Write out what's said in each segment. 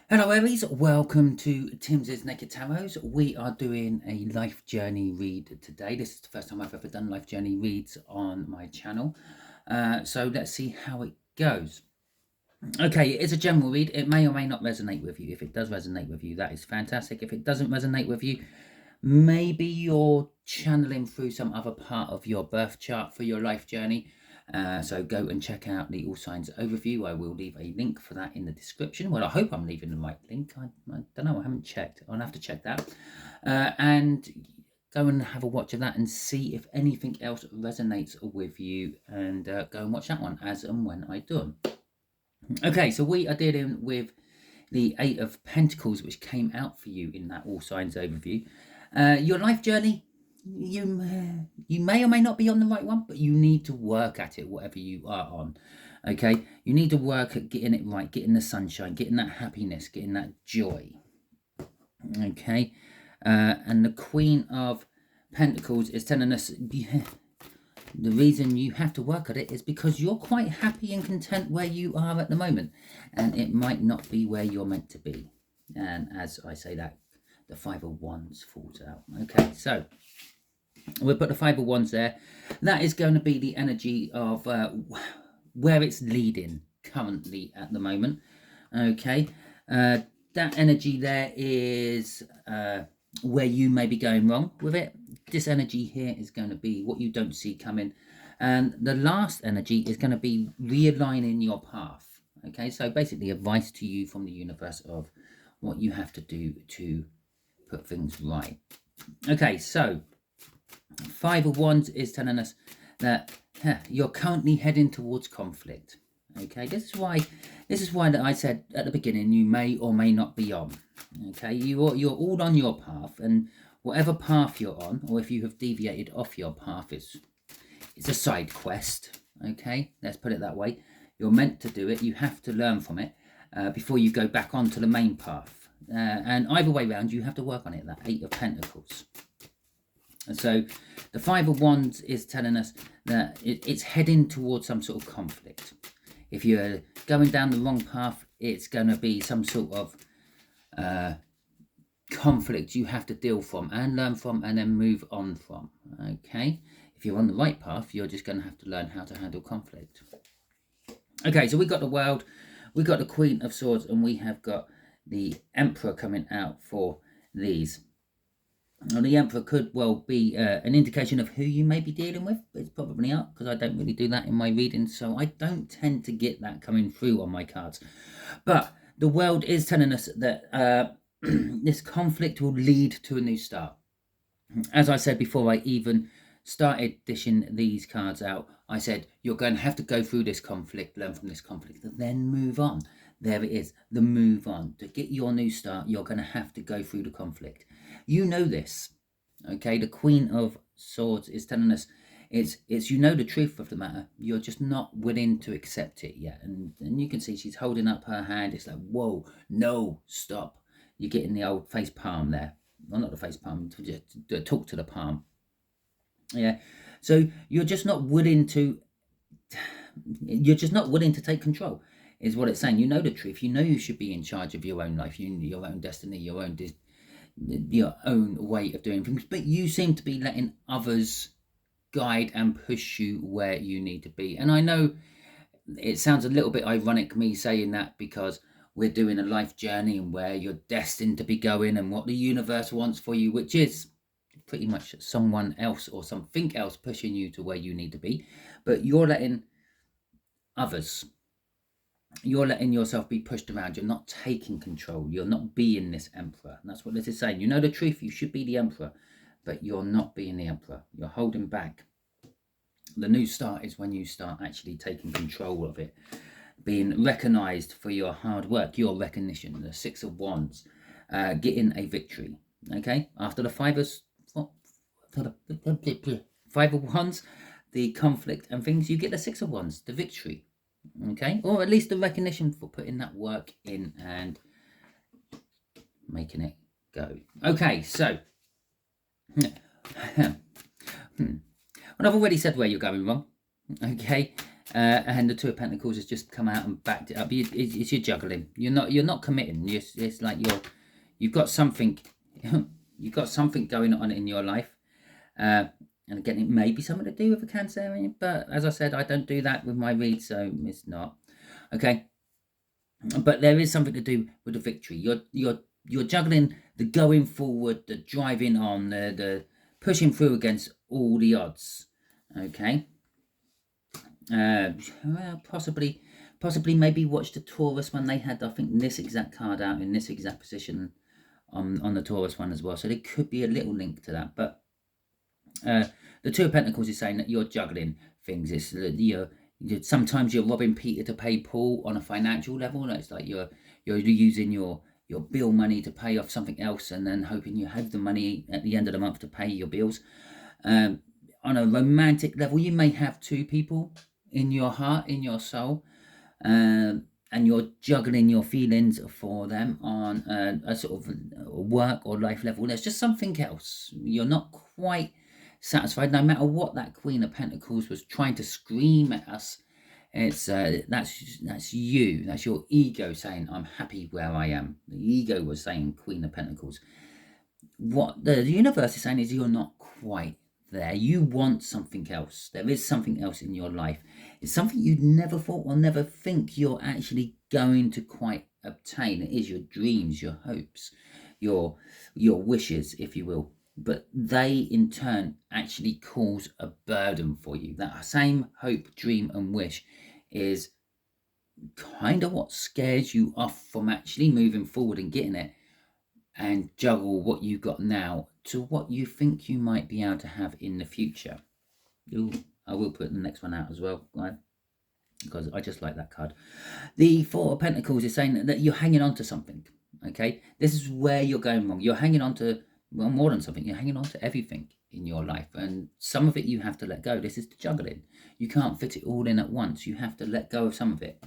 Hello Aries, welcome to Timsy Naked Tarot. We are doing a life journey read today. This is the first time I've ever done life journey reads on my channel. So let's see how it goes. Okay, it's a general read. It may or may not resonate with you. If it does resonate with you, that is fantastic. If it doesn't resonate with you, maybe you're channeling through some other part of your birth chart for your life journey. So go and check out the All Signs overview. I will leave a link for that in the description. Well, I hope I'm leaving the right link. I don't know. I haven't checked. I'll have to check that. And go and have a watch of that and see if anything else resonates with you. And go and watch that one as and when I do them. Okay, so we are dealing with the Eight of Pentacles, which came out for you in that All Signs overview. Your life journey, you may or may not be on the right one, but you need to work at it, whatever you are on. Okay, you need to work at getting it right, getting the sunshine, getting that happiness, getting that joy. Okay, and the Queen of Pentacles is telling us the reason you have to work at it is because you're quite happy and content where you are at the moment, and it might not be where you're meant to be. And as I say that, the Five of Wands falls out. Okay, so we'll put the Five of Wands there. That is going to be the energy of where it's leading currently at the moment. Okay, that energy there is where you may be going wrong with it. This energy here is going to be what you don't see coming. And the last energy is going to be realigning your path. Okay, so basically advice to you from the universe of what you have to do to put things right. Okay, so Five of Wands is telling us that you're currently heading towards conflict. Okay, this is why that I said at the beginning you may or may not be on. Okay, you're all on your path, and whatever path you're on, or if you have deviated off your path, it's a side quest. Okay, let's put it that way. You're meant to do it. You have to learn from it before you go back onto the main path. And either way round, you have to work on it. That Eight of Pentacles. And so the Five of Wands is telling us that it's heading towards some sort of conflict. If you're going down the wrong path, it's going to be some sort of conflict you have to deal from and learn from and then move on from. Okay, if you're on the right path, you're just going to have to learn how to handle conflict. Okay, so we got the World, we got the Queen of Swords, and we have got the Emperor coming out for these. Now, the Emperor could well be an indication of who you may be dealing with, but it's probably not, because I don't really do that in my readings, so I don't tend to get that coming through on my cards. But the World is telling us that this conflict will lead to a new start. As I said before I even started dishing these cards out, I said you're going to have to go through this conflict, learn from this conflict, and then move on. There it is, the move on. To get your new start, you're going to have to go through the conflict. You know this, okay? The Queen of Swords is telling us it's you know the truth of the matter. You're just not willing to accept it yet. And you can see she's holding up her hand. It's like, whoa, no, stop. You're getting the old face palm there. Well, not the face palm, just talk to the palm. Yeah. So you're just not willing to take control, is what it's saying. You know the truth. You know you should be in charge of your own life, your own destiny, your own way of doing things. But you seem to be letting others guide and push you where you need to be. And I know it sounds a little bit ironic me saying that, because we're doing a life journey and where you're destined to be going and what the universe wants for you, which is pretty much someone else or something else pushing you to where you need to be. But you're letting yourself be pushed around. You're not taking control. You're not being this emperor. And that's what this is saying. You know the truth. You should be the emperor, but you're not being the emperor. You're holding back. The new start is when you start actually taking control of it, being recognized for your hard work, your recognition. The Six of Wands, getting a victory. Okay, after the Five of Wands, the conflict and things, you get the Six of Wands, the victory. Okay, or at least the recognition for putting that work in and making it go. Okay, so well, I've already said where you're going wrong. Okay, And the Two of Pentacles has just come out and backed it up. It's your juggling. You're not committing. It's like you've got something, you've got something going on in your life. And again, it may be something to do with a Cancerian, but as I said, I don't do that with my read, so it's not. Okay, but there is something to do with the victory. You're juggling the going forward, the driving on, the pushing through against all the odds. Okay. Well, possibly maybe watch the Taurus one. They had, I think, this exact card out in this exact position on the Taurus one as well. So there could be a little link to that. But the Two of Pentacles is saying that you're juggling things. It's sometimes you're robbing Peter to pay Paul on a financial level. It's like you're using your bill money to pay off something else, and then hoping you have the money at the end of the month to pay your bills. On a romantic level, you may have two people in your heart, in your soul, and you're juggling your feelings for them on a sort of work or life level. There's just something else. You're not quite satisfied, no matter what that Queen of Pentacles was trying to scream at us. It's that's you. That's your ego saying, "I'm happy where I am." The ego was saying, Queen of Pentacles. What the universe is saying is you're not quite there. You want something else. There is something else in your life. It's something you'd never thought or never think you're actually going to quite obtain. It is your dreams, your hopes, your wishes, if you will. But they in turn actually cause a burden for you. That same hope, dream and wish is kind of what scares you off from actually moving forward and getting it, and juggle what you've got now to what you think you might be able to have in the future. Ooh, I will put the next one out as well, right? Because I just like that card. The Four of Pentacles is saying that you're hanging on to something. Okay, this is where you're going wrong. You're hanging on to, well, more than something. You're hanging on to everything in your life, and some of it you have to let go. This is the juggling. You can't fit it all in at once. You have to let go of some of it.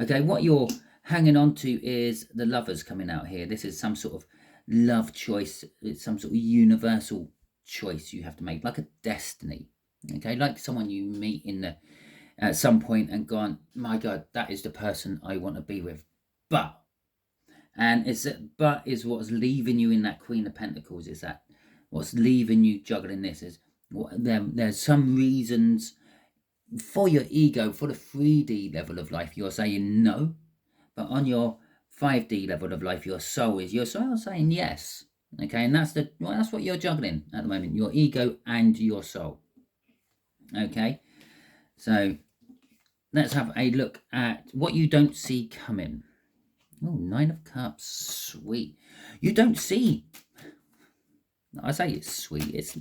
Okay, what you're hanging on to is the Lovers coming out here. This is some sort of love choice. It's some sort of universal choice you have to make, like a destiny. Okay, like someone you meet in the at some point and gone, my God, that is the person I want to be with. But is what's leaving you in that Queen of Pentacles. Is that what's leaving you juggling this? Is there's some reasons for your ego, for the 3D level of life, you're saying no, but on your 5D level of life, your soul saying yes. Okay, and that's what you're juggling at the moment, your ego and your soul. Okay, so let's have a look at what you don't see coming. Oh, Nine of Cups, sweet. You don't see. I say it's sweet. It's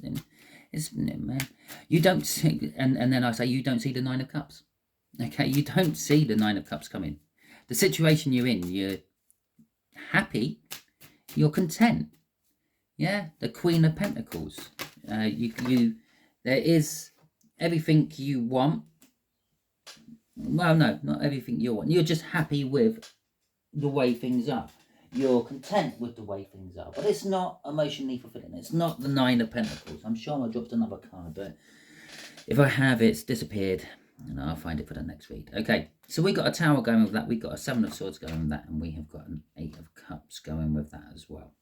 man. You don't see, and then I say you don't see the Nine of Cups. Okay, you don't see the Nine of Cups coming. The situation you're in, you're happy, you're content. Yeah, the Queen of Pentacles. There is everything you want. Well, no, not everything you want. You're just happy with the way things are. You're content with the way things are, but it's not emotionally fulfilling. It's not the Nine of Pentacles. I'm sure I dropped another card, but if I have, it's disappeared, and I'll find it for the next read. Okay, so we got a Tower going with that. We got a Seven of Swords going with that, and we have got an Eight of Cups going with that as well.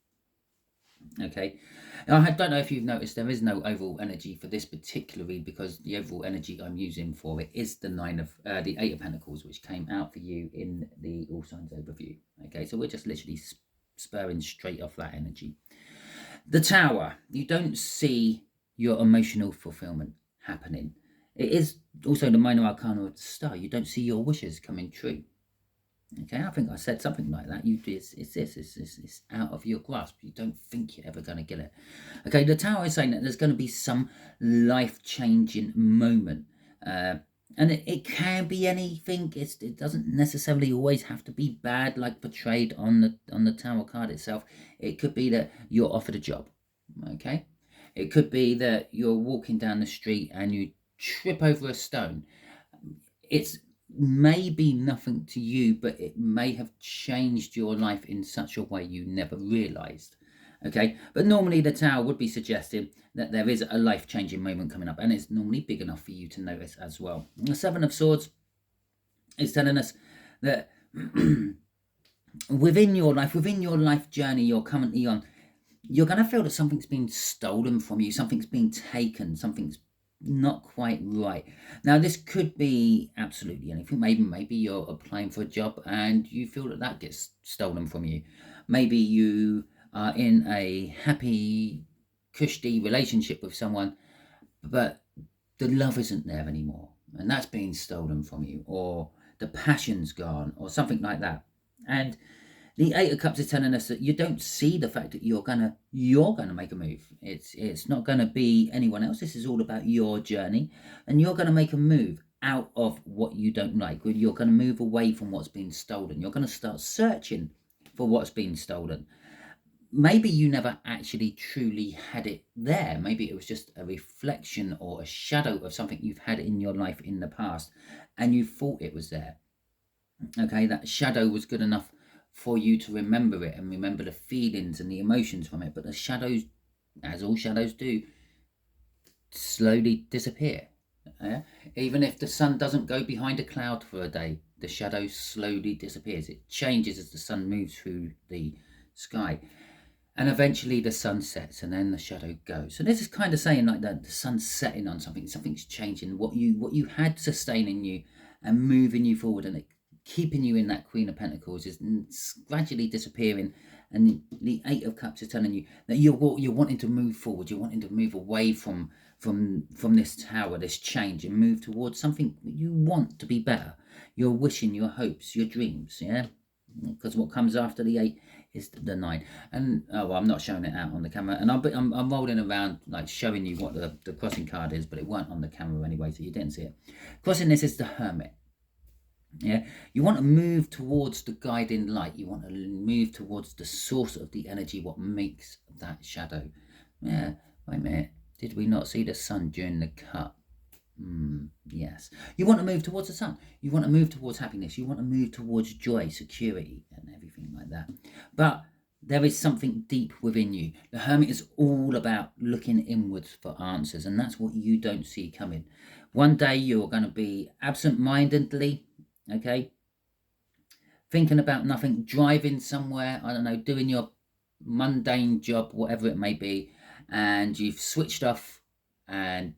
Okay, I don't know if you've noticed there is no overall energy for this particular read, because the overall energy I'm using for it is the the Eight of Pentacles, which came out for you in the All Signs overview. Okay, so we're just literally spurring straight off that energy. The Tower, you don't see your emotional fulfillment happening. It is also the minor arcana of the Star. You don't see your wishes coming true. Okay, I think I said something like that. It's out of your grasp. You don't think you're ever going to get it. Okay, the Tower is saying that there's going to be some life-changing moment. And it can be anything. It doesn't necessarily always have to be bad, like portrayed on the Tower card itself. It could be that you're offered a job. Okay, it could be that you're walking down the street and you trip over a stone. It's may be nothing to you, but it may have changed your life in such a way you never realized. Okay, but normally the Tower would be suggesting that there is a life-changing moment coming up, and it's normally big enough for you to notice as well. The Seven of Swords, It's telling us that within your life journey you're currently on, you're going to feel that something's been stolen from you, something's been taken, something's not quite right. Now, this could be absolutely anything. Maybe you're applying for a job and you feel that that gets stolen from you. Maybe you are in a happy, cushy relationship with someone, but the love isn't there anymore, and that's being stolen from you, or the passion's gone, or something like that. And the Eight of Cups is telling us that you don't see the fact that you're gonna make a move. It's not gonna be anyone else. This is all about your journey, and you're gonna make a move out of what you don't like. You're gonna move away from what's been stolen. You're gonna start searching for what's been stolen. Maybe you never actually truly had it there. Maybe it was just a reflection or a shadow of something you've had in your life in the past, and you thought it was there. Okay, that shadow was good enough for you to remember it and remember the feelings and the emotions from it. But the shadows, as all shadows do, slowly disappear. Even if the sun doesn't go behind a cloud for a day, the shadow slowly disappears. It changes as the sun moves through the sky. And eventually the sun sets and then the shadow goes. So this is kind of saying like that the sun's setting on something, something's changing. What you had sustaining you and moving you forward and keeping you in that Queen of Pentacles is gradually disappearing. And the Eight of Cups is telling you that you're wanting to move forward. You're wanting to move away from this tower, this change, and move towards something you want to be better. Your wishing, your hopes, your dreams, yeah? Because what comes after the 8 is the 9. And well, I'm not showing it out on the camera, and I'm rolling around like showing you what the crossing card is, but it weren't on the camera anyway, so you didn't see it. Crossing this is the Hermit. Yeah, you want to move towards the guiding light. You want to move towards the source of the energy, what makes that shadow. Yeah, wait a minute, did we not see the sun during the cut? Yes. You want to move towards the sun. You want to move towards happiness. You want to move towards joy, security, and everything like that. But there is something deep within you. The Hermit is all about looking inwards for answers, and that's what you don't see coming. One day you're going to be absent-mindedly, okay, thinking about nothing, driving somewhere, I don't know, doing your mundane job, whatever it may be, and you've switched off, and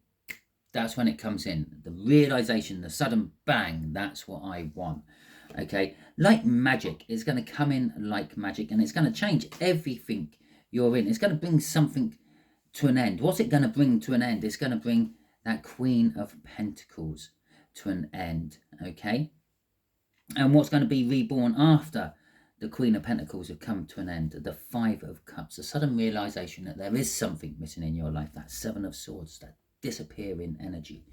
that's when it comes in. The realization, the sudden bang, that's what I want. Okay, like magic, it's going to come in like magic, and it's going to change everything you're in. It's going to bring something to an end. What's it going to bring to an end? It's going to bring that Queen of Pentacles to an end. Okay, and what's going to be reborn after the Queen of Pentacles have come to an end? The Five of Cups, a sudden realization that there is something missing in your life. That Seven of Swords, that disappearing energy.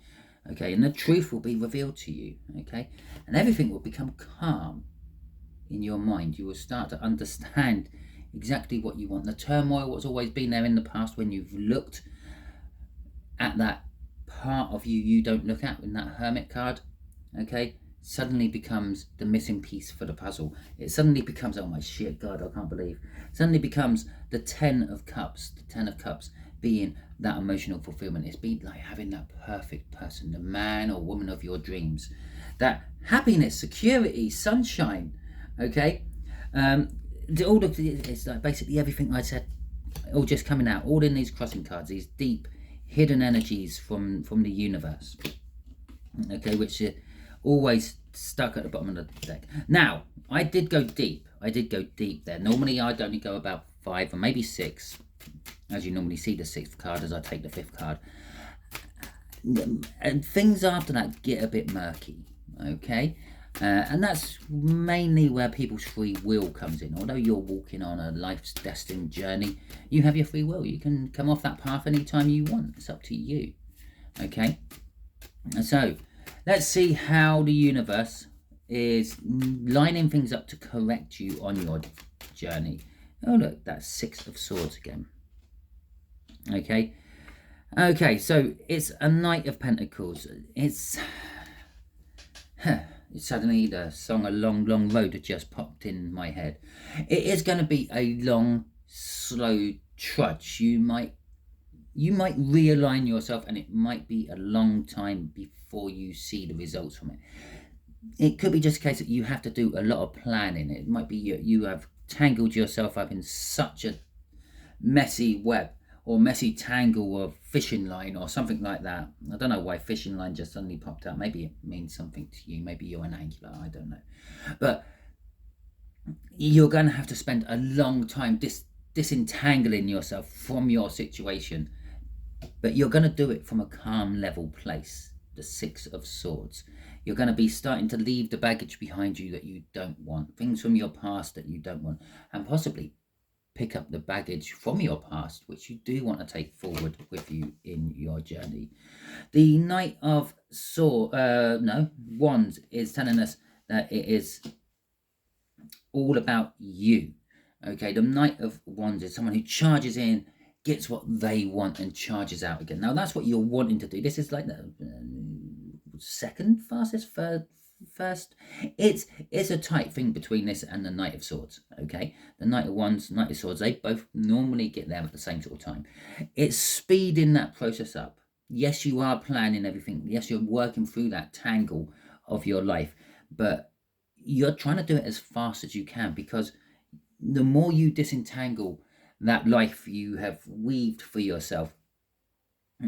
Okay, and the truth will be revealed to you. Okay, and everything will become calm in your mind. You will start to understand exactly what you want. The turmoil what's always been there in the past, when you've looked at that part of you don't look at in that Hermit card, okay, suddenly becomes the missing piece for the puzzle. It suddenly becomes, oh my shit, God, I can't believe. Suddenly becomes the Ten of Cups. The Ten of Cups being that emotional fulfillment. It's been like having that perfect person, the man or woman of your dreams. That happiness, security, sunshine, okay? All of it's like basically everything I said, all just coming out, all in these crossing cards, these deep, hidden energies from the universe, okay, which are always stuck at the bottom of the deck. Now, I did go deep there. Normally I'd only go about 5 or maybe 6, as you normally see the 6th card as I take the 5th card, and things after that get a bit murky, okay, and that's mainly where people's free will comes in. Although you're walking on a life's destined journey, you have your free will. You can come off that path anytime you want. It's up to you, okay? So let's see how the universe is lining things up to correct you on your journey. Oh look, that's 6 of Swords again. Okay, so it's a Knight of Pentacles. It's suddenly the song "A Long, Long Road" had just popped in my head. It is going to be a long, slow trudge. You might realign yourself, and it might be a long time before you see the results from it. it could be just a case that you have to do a lot of planning. It might be you have tangled yourself up in such a messy web or messy tangle of fishing line or something like that. I don't know why fishing line just suddenly popped up. Maybe it means something to you. Maybe you're an angler. I don't know. But you're going to have to spend a long time disentangling yourself from your situation. But you're going to do it from a calm, level place. The Six of Swords. You're going to be starting to leave the baggage behind you that you don't want, things from your past that you don't want, and possibly pick up the baggage from your past which you do want to take forward with you in your journey. The Knight of Wands is telling us that it is all about you. Okay, the Knight of Wands is someone who charges in, gets what they want, and charges out again. Now that's what you're wanting to do. This is like the second fastest, first. It's a tight thing between this and the Knight of Swords. Okay, the Knight of Wands, Knight of Swords, they both normally get there at the same sort of time. It's speeding that process up. Yes, you are planning everything. Yes, you're working through that tangle of your life, but you're trying to do it as fast as you can, because the more you disentangle that life you have weaved for yourself,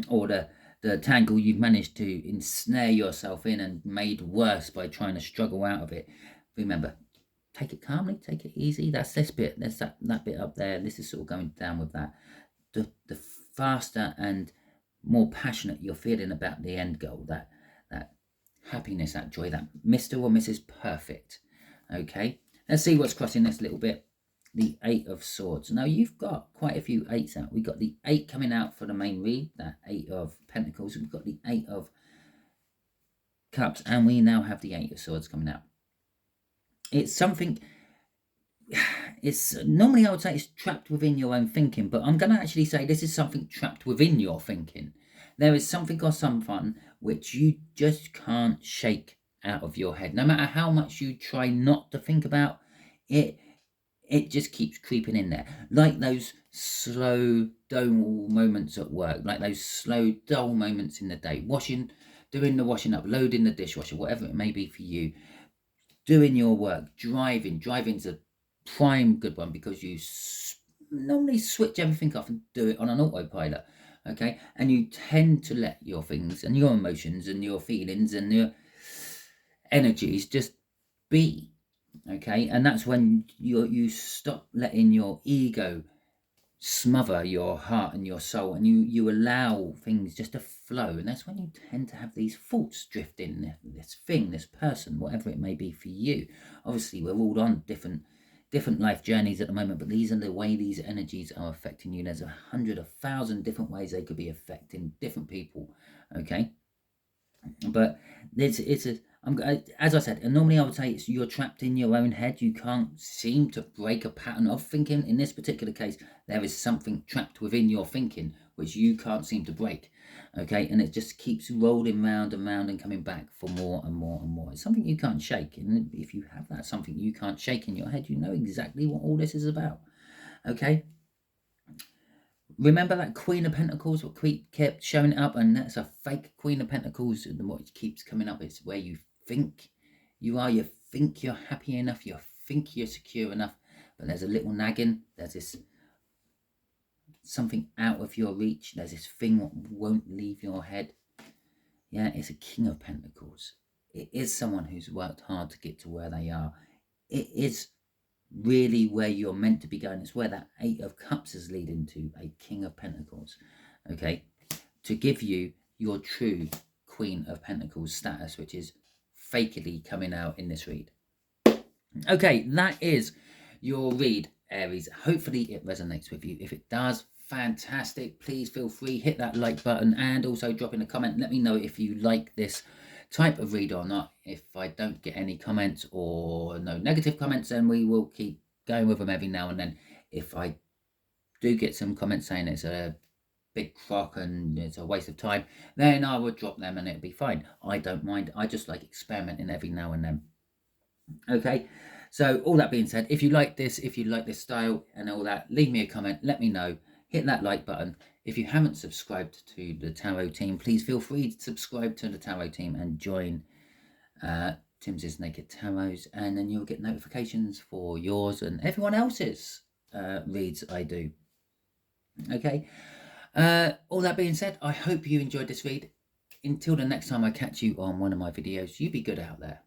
or the tangle you've managed to ensnare yourself in and made worse by trying to struggle out of it, remember, take it calmly, take it easy. That's this bit, there's that bit up there. This is sort of going down with that. The faster and more passionate you're feeling about the end goal, that happiness, that joy, that Mr. or Mrs. Perfect. Okay, let's see what's crossing this little bit. The Eight of Swords. Now you've got quite a few eights out. We've got the 8 coming out for the main read, that 8 of Pentacles. We've got the 8 of Cups, and we now have the 8 of Swords coming out. It's something, it's normally I would say it's trapped within your own thinking, but I'm going to actually say this is something trapped within your thinking. There is something or someone which you just can't shake out of your head. No matter how much you try not to think about it, it just keeps creeping in there. Like those slow, dull moments at work, like those slow, dull moments in the day, doing the washing up, loading the dishwasher, whatever it may be for you, doing your work, driving's a prime good one, because you normally switch everything off and do it on an autopilot. Okay, and you tend to let your things and your emotions and your feelings and your energies just be. Okay, and that's when you stop letting your ego smother your heart and your soul, and you allow things just to flow. And that's when you tend to have these thoughts drift in, this thing, this person, whatever it may be for you. Obviously we're all on different life journeys at the moment, but these are the way these energies are affecting you. There's 100, 1,000 different ways they could be affecting different people. Okay, but as I said, and normally I would say you're trapped in your own head. You can't seem to break a pattern of thinking. In this particular case, there is something trapped within your thinking which you can't seem to break. Okay, and it just keeps rolling round and round and coming back for more and more and more. It's something you can't shake, and if you have that something you can't shake in your head, you know exactly what all this is about. Okay, remember that Queen of Pentacles, what kept showing up, and that's a fake Queen of Pentacles. And what keeps coming up is where you think you are, you think you're happy enough, you think you're secure enough, but there's a little nagging, there's this something out of your reach, there's this thing that won't leave your head. Yeah, it's a King of Pentacles. It is someone who's worked hard to get to where they are. It is really where you're meant to be going. It's where that 8 of Cups is leading to, a King of Pentacles. Okay, to give you your true Queen of Pentacles status, which is fakely coming out in this read. Okay, that is your read, Aries. Hopefully it resonates with you. If it does, fantastic. Please feel free, hit that like button, and also drop in a comment. Let me know if you like this type of read or not. If I don't get any comments or no negative comments, then we will keep going with them every now and then. If I do get some comments saying it's a big crock and it's a waste of time, then I would drop them and it'll be fine. I don't mind. I just like experimenting every now and then. Okay, so all that being said, if you like this style and all that, leave me a comment, let me know, hit that like button. If you haven't subscribed to the Tarot team, please feel free to subscribe to the Tarot team and join Timsy's Naked Tarots, and then you'll get notifications for yours and everyone else's reads I do. Okay, all that being said, I hope you enjoyed this read. Until the next time I catch you on one of my videos, you be good out there.